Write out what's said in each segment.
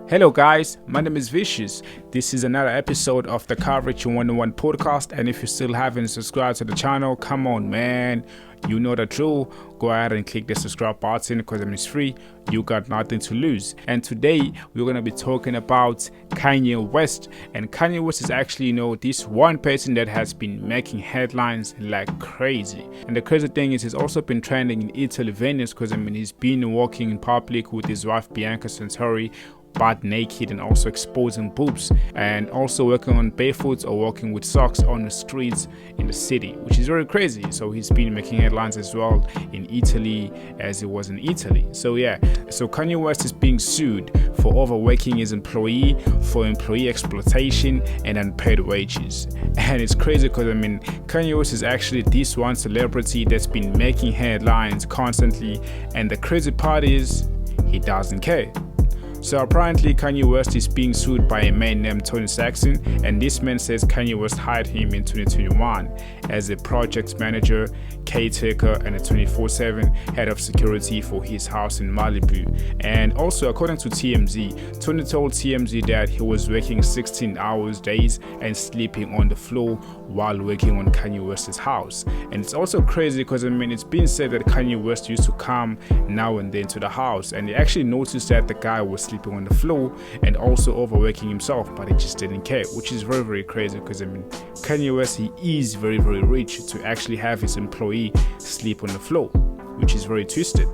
Hello guys, my name is Vicious. This is another episode of the Coverage 101 podcast, and if you still haven't subscribed to the channel, come on man, you know the drill. Go ahead and click the subscribe button because it's free. You got nothing to lose. And today we're going to be talking about Kanye West. And Kanye West is actually, this one person that has been making headlines like crazy. And the crazy thing is he's also been trending in Italy, Venice, because he's been walking in public with his wife Bianca Santori, butt naked and also exposing boobs, and also working on barefoot or walking with socks on the streets in the city, which is very crazy. So he's been making headlines as well in Italy as he was in Italy. So Kanye West is being sued for overworking his employee, for employee exploitation and unpaid wages. And it's crazy because Kanye West is actually this one celebrity that's been making headlines constantly, and the crazy part is he doesn't care. So apparently Kanye West is being sued by a man named Tony Saxon, and this man says Kanye West hired him in 2021 as a project manager, caretaker and a 24/7 head of security for his house in Malibu. And also according to TMZ, Tony told TMZ that he was working 16 hours days and sleeping on the floor while working on Kanye West's house. And it's also crazy because it's been said that Kanye West used to come now and then to the house, and he actually noticed that the guy was sleeping on the floor and also overworking himself, but he just didn't care, which is very, very crazy because Kanye West, he is very, very rich to actually have his employee sleep on the floor, which is very twisted,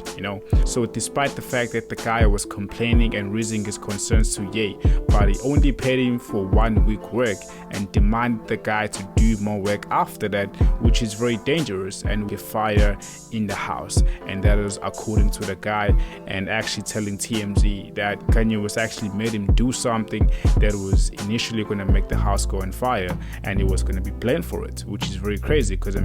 So despite the fact that the guy was complaining and raising his concerns to Ye, but he only paid him for 1 week work and demanded the guy to do more work after that, which is very dangerous and will fire in the house. And that is according to the guy, and actually telling TMZ that Kanye was actually made him do something that was initially going to make the house go on fire, and he was going to be blamed for it, which is very crazy because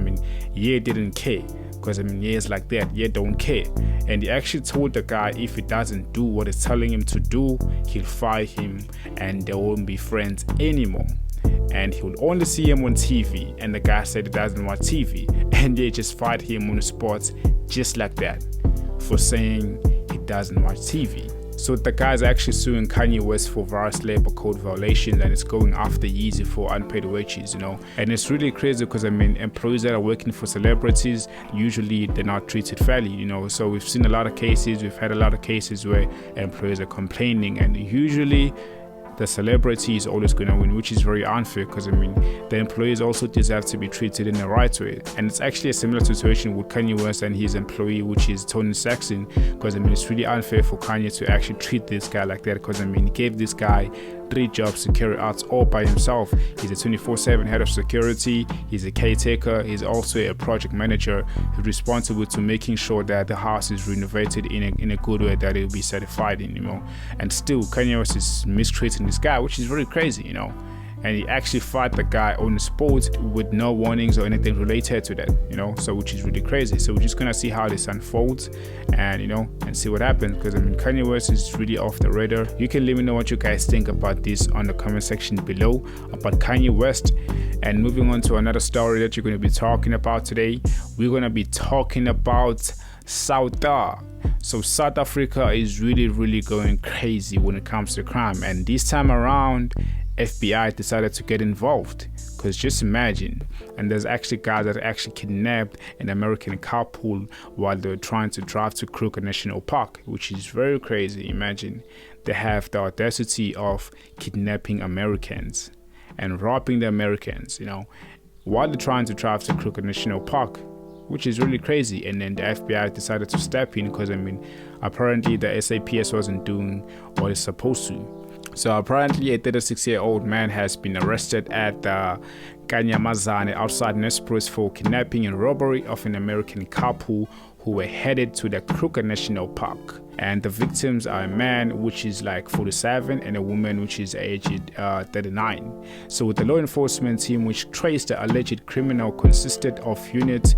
Ye didn't care. Because Ye's like that, Ye don't care. And he actually told the guy if he doesn't do what he's telling him to do, he'll fire him and they won't be friends anymore. And he will only see him on TV. And the guy said he doesn't watch TV. And Ye just fired him on the spot just like that for saying he doesn't watch TV. So the guy's actually suing Kanye West for various labor code violations, and it's going after Yeezy for unpaid wages, And it's really crazy because employees that are working for celebrities, usually they're not treated fairly, So we've seen a lot of cases, we've had a lot of cases where employees are complaining, and usually the celebrity is always going to win, which is very unfair because the employees also deserve to be treated in the right way. And it's actually a similar situation with Kanye West and his employee, which is Tony Saxon, because it's really unfair for Kanye to actually treat this guy like that, because he gave this guy 3 jobs to carry out all by himself. He's a 24/7 head of security, he's a caretaker, he's also a project manager who's responsible to making sure that the house is renovated in a good way that it will be certified in, And still Kanye West is mistreating this guy, which is very crazy, And he actually fired the guy on the spot with no warnings or anything related to that, So which is really crazy. So we're just gonna see how this unfolds and and see what happens, because Kanye West is really off the radar. You can let me know what you guys think about this on the comment section below about Kanye West. And moving on to another story that you're going to be talking about today, we're going to be talking about South Africa. So South Africa is really, really going crazy when it comes to crime, and this time around FBI decided to get involved, because just imagine, and there's actually guys that actually kidnapped an American couple while they were trying to drive to Kruger National Park, which is very crazy. Imagine they have the audacity of kidnapping Americans and robbing the Americans, while they're trying to drive to Kruger National Park, which is really crazy. And then the FBI decided to step in because apparently the SAPS wasn't doing what it's supposed to. So apparently a 36-year-old man has been arrested at the Kanyamazane outside Nespresso for kidnapping and robbery of an American couple who were headed to the Kruger National Park. And the victims are a man which is like 47 and a woman which is aged 39. So the law enforcement team which traced the alleged criminal consisted of units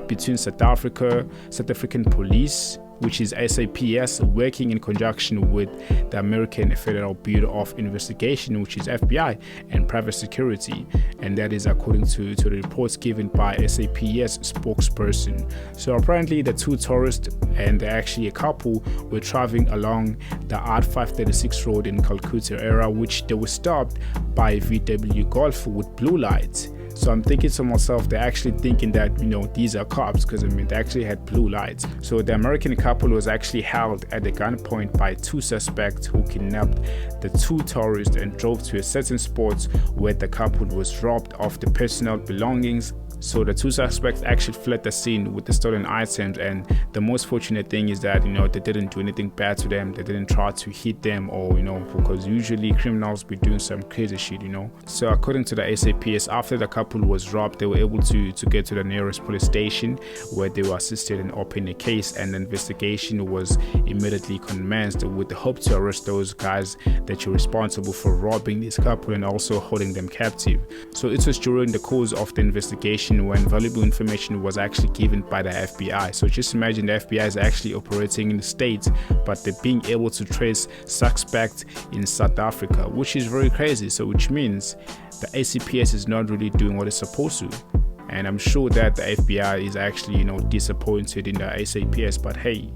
between South African police, which is SAPS, working in conjunction with the American Federal Bureau of Investigation, which is FBI, and private security. And that is according to the reports given by SAPS spokesperson. So apparently the two tourists, and they're actually a couple, were traveling along the R536 road in Calcutta area, which they were stopped by a VW Golf with blue lights. So I'm thinking to myself, they're actually thinking that, these are cops, because they actually had blue lights. So the American couple was actually held at the gunpoint by two suspects who kidnapped the two tourists and drove to a certain spot where the couple was robbed of the personal belongings. So the two suspects actually fled the scene with the stolen items, and the most fortunate thing is that they didn't do anything bad to them. They didn't try to hit them, or because usually criminals be doing some crazy shit. So according to the SAPS, after the couple was robbed, they were able to get to the nearest police station where they were assisted in opening a case, and the investigation was immediately commenced with the hope to arrest those guys that are responsible for robbing this couple and also holding them captive. So it was during the course of the investigation when valuable information was actually given by the FBI. So just imagine the FBI is actually operating in the States, but they're being able to trace suspects in South Africa, which is very crazy. So which means the SAPS is not really doing what it's supposed to. And I'm sure that the FBI is actually, disappointed in the SAPS, but hey,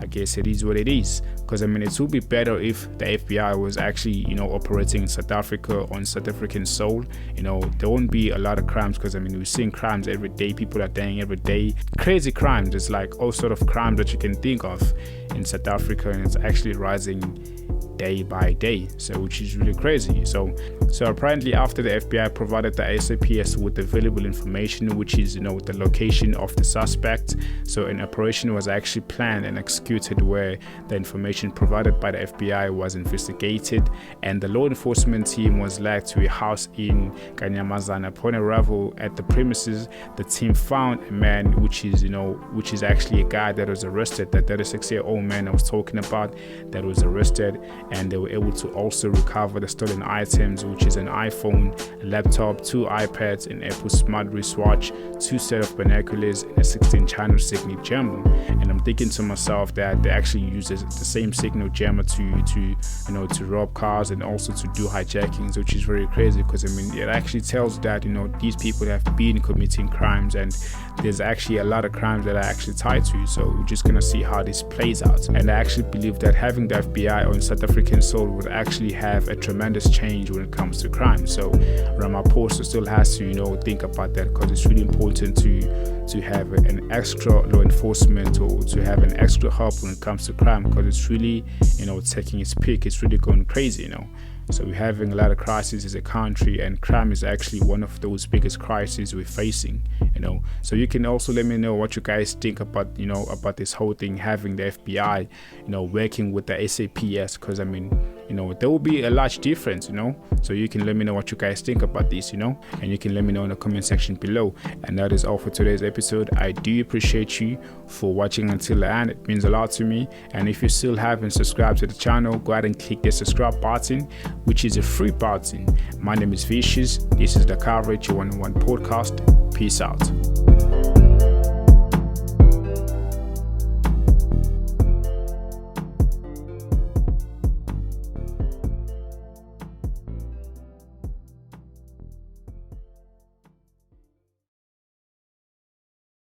I guess it is what it is. Because it would be better if the FBI was actually, operating in South Africa on South African soil. There won't be a lot of crimes, because we're seeing crimes every day. People are dying every day. Crazy crimes. It's like all sort of crimes that you can think of in South Africa, and it's actually rising day by day, so which is really crazy. So apparently after the FBI provided the SAPS with available information, which is the location of the suspect, so an operation was actually planned and executed where the information provided by the FBI was investigated, and the law enforcement team was led to a house in Kanyamazana. Upon arrival at the premises, the team found a man which is actually a guy that was arrested, that 36-year-old man I was talking about that was arrested, and they were able to also recover the stolen items, which is an iPhone, a laptop, 2 iPads, an Apple Smart wristwatch, 2 sets of binoculars, and a 16-channel signal jammer. And I'm thinking to myself that they actually use the same signal jammer to rob cars and also to do hijackings, which is very crazy, because it actually tells that these people have been committing crimes, and there's actually a lot of crimes that are actually tied to. So we're just gonna see how this plays out. And I actually believe that having the FBI on South African soil would actually have a tremendous change when it comes to crime. So Ramaphosa still has to think about that, because it's really important to have an extra law enforcement, or to have an extra help when it comes to crime, because it's really taking its peak. It's really going crazy. So we're having a lot of crises as a country, and crime is actually one of those biggest crises we're facing. So you can also let me know what you guys think about about this whole thing, having the FBI working with the SAPS, because there will be a large difference. So you can let me know what you guys think about this, and you can let me know in the comment section below. And that is all for today's episode. I do appreciate you for watching until the end. It means a lot to me. And if you still haven't subscribed to the channel, go ahead and click the subscribe button, which is a free button. My name is Vicious. This is the Coverage 101 podcast. Peace out.